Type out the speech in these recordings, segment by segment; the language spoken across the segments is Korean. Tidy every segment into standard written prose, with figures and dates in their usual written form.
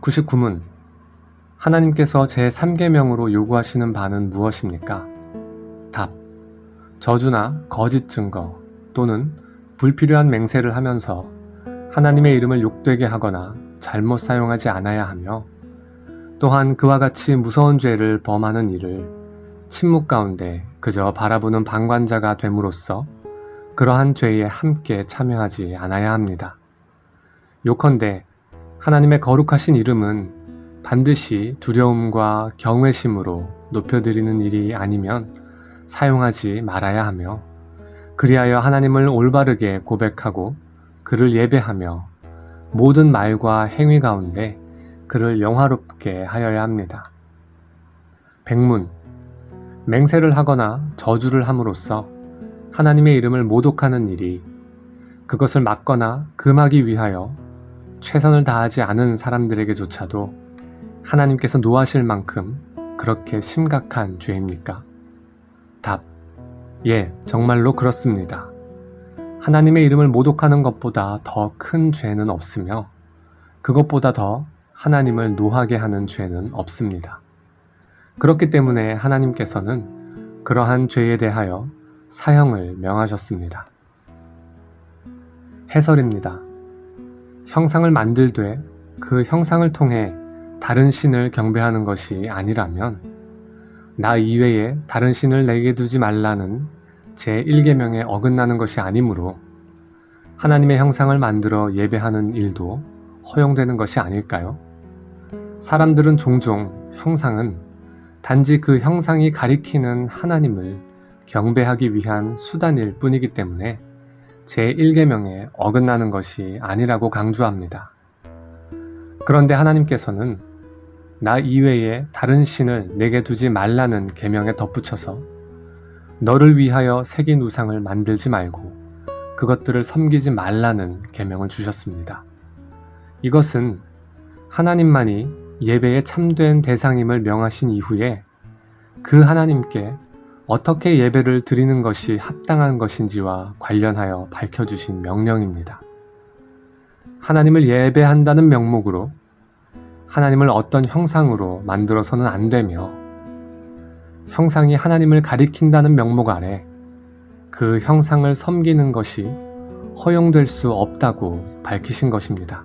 99문. 하나님께서 제3계명으로 요구하시는 바는 무엇입니까? 답. 저주나 거짓 증거 또는 불필요한 맹세를 하면서 하나님의 이름을 욕되게 하거나 잘못 사용하지 않아야 하며, 또한 그와 같이 무서운 죄를 범하는 이를 침묵 가운데 그저 바라보는 방관자가 됨으로써 그러한 죄에 함께 참여하지 않아야 합니다. 요컨대 하나님의 거룩하신 이름은 반드시 두려움과 경외심으로 높여드리는 일이 아니면 사용하지 말아야 하며, 그리하여 하나님을 올바르게 고백하고 그를 예배하며 모든 말과 행위 가운데 그를 영화롭게 하여야 합니다. 백문. 맹세를 하거나 저주를 함으로써 하나님의 이름을 모독하는 일이, 그것을 막거나 금하기 위하여 최선을 다하지 않은 사람들에게조차도 하나님께서 노하실 만큼 그렇게 심각한 죄입니까? 답. 예, 정말로 그렇습니다. 하나님의 이름을 모독하는 것보다 더 큰 죄는 없으며, 그것보다 더 하나님을 노하게 하는 죄는 없습니다. 그렇기 때문에 하나님께서는 그러한 죄에 대하여 사형을 명하셨습니다. 해설입니다. 형상을 만들되 그 형상을 통해 다른 신을 경배하는 것이 아니라면 나 이외에 다른 신을 내게 두지 말라는 제1계명에 어긋나는 것이 아니므로 하나님의 형상을 만들어 예배하는 일도 허용되는 것이 아닐까요? 사람들은 종종 형상은 단지 그 형상이 가리키는 하나님을 경배하기 위한 수단일 뿐이기 때문에 제1계명에 어긋나는 것이 아니라고 강조합니다. 그런데 하나님께서는 나 이외에 다른 신을 내게 두지 말라는 계명에 덧붙여서 너를 위하여 새긴 우상을 만들지 말고 그것들을 섬기지 말라는 계명을 주셨습니다. 이것은 하나님만이 예배에 참된 대상임을 명하신 이후에 그 하나님께 어떻게 예배를 드리는 것이 합당한 것인지와 관련하여 밝혀주신 명령입니다. 하나님을 예배한다는 명목으로 하나님을 어떤 형상으로 만들어서는 안 되며, 형상이 하나님을 가리킨다는 명목 아래 그 형상을 섬기는 것이 허용될 수 없다고 밝히신 것입니다.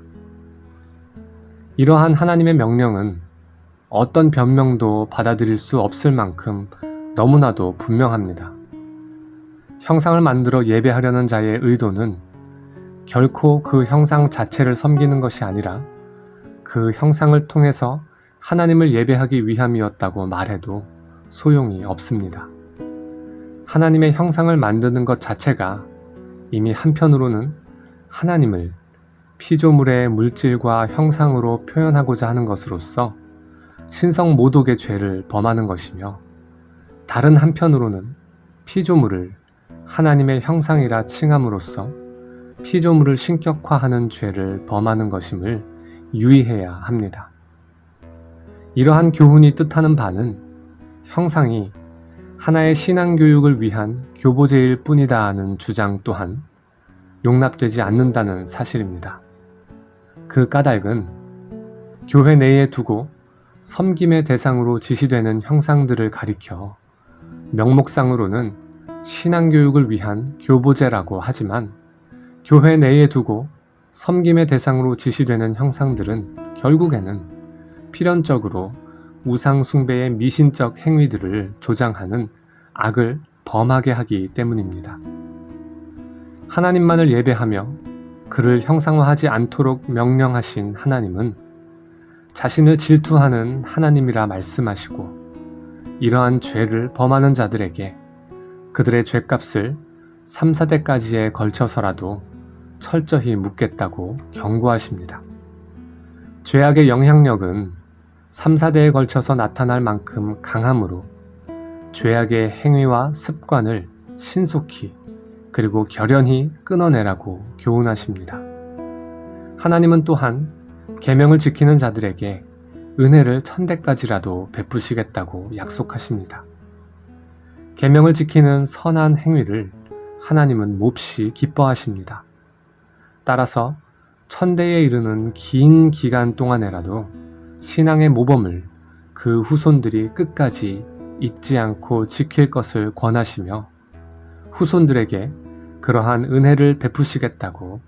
이러한 하나님의 명령은 어떤 변명도 받아들일 수 없을 만큼 너무나도 분명합니다. 형상을 만들어 예배하려는 자의 의도는 결코 그 형상 자체를 섬기는 것이 아니라 그 형상을 통해서 하나님을 예배하기 위함이었다고 말해도 소용이 없습니다. 하나님의 형상을 만드는 것 자체가 이미 한편으로는 하나님을 피조물의 물질과 형상으로 표현하고자 하는 것으로서 신성 모독의 죄를 범하는 것이며, 다른 한편으로는 피조물을 하나님의 형상이라 칭함으로써 피조물을 신격화하는 죄를 범하는 것임을 유의해야 합니다. 이러한 교훈이 뜻하는 바는 형상이 하나의 신앙교육을 위한 교보제일 뿐이다 하는 주장 또한 용납되지 않는다는 사실입니다. 그 까닭은 교회 내에 두고 섬김의 대상으로 지시되는 형상들을 가리켜 명목상으로는 신앙교육을 위한 교보제라고 하지만, 교회 내에 두고 섬김의 대상으로 지시되는 형상들은 결국에는 필연적으로 우상 숭배의 미신적 행위들을 조장하는 악을 범하게 하기 때문입니다. 하나님만을 예배하며 그를 형상화하지 않도록 명령하신 하나님은 자신을 질투하는 하나님이라 말씀하시고, 이러한 죄를 범하는 자들에게 그들의 죄값을 3, 4대까지에 걸쳐서라도 철저히 묻겠다고 경고하십니다. 죄악의 영향력은 3, 4대에 걸쳐서 나타날 만큼 강하므로 죄악의 행위와 습관을 신속히 그리고 결연히 끊어내라고 교훈하십니다. 하나님은 또한 계명을 지키는 자들에게 은혜를 1000대까지라도 베푸시겠다고 약속하십니다. 계명을 지키는 선한 행위를 하나님은 몹시 기뻐하십니다. 따라서 1000대에 이르는 긴 기간 동안에라도 신앙의 모범을 그 후손들이 끝까지 잊지 않고 지킬 것을 권하시며 후손들에게 그러한 은혜를 베푸시겠다고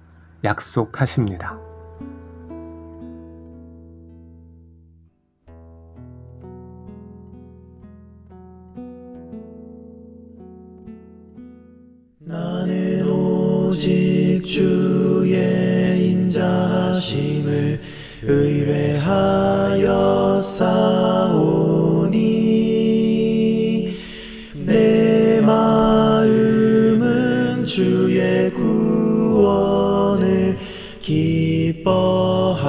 약속하십니다. 나는 오직 주의 인자하심을 의뢰하여 싸우니 내 마음은 주의 구원을 기뻐하리.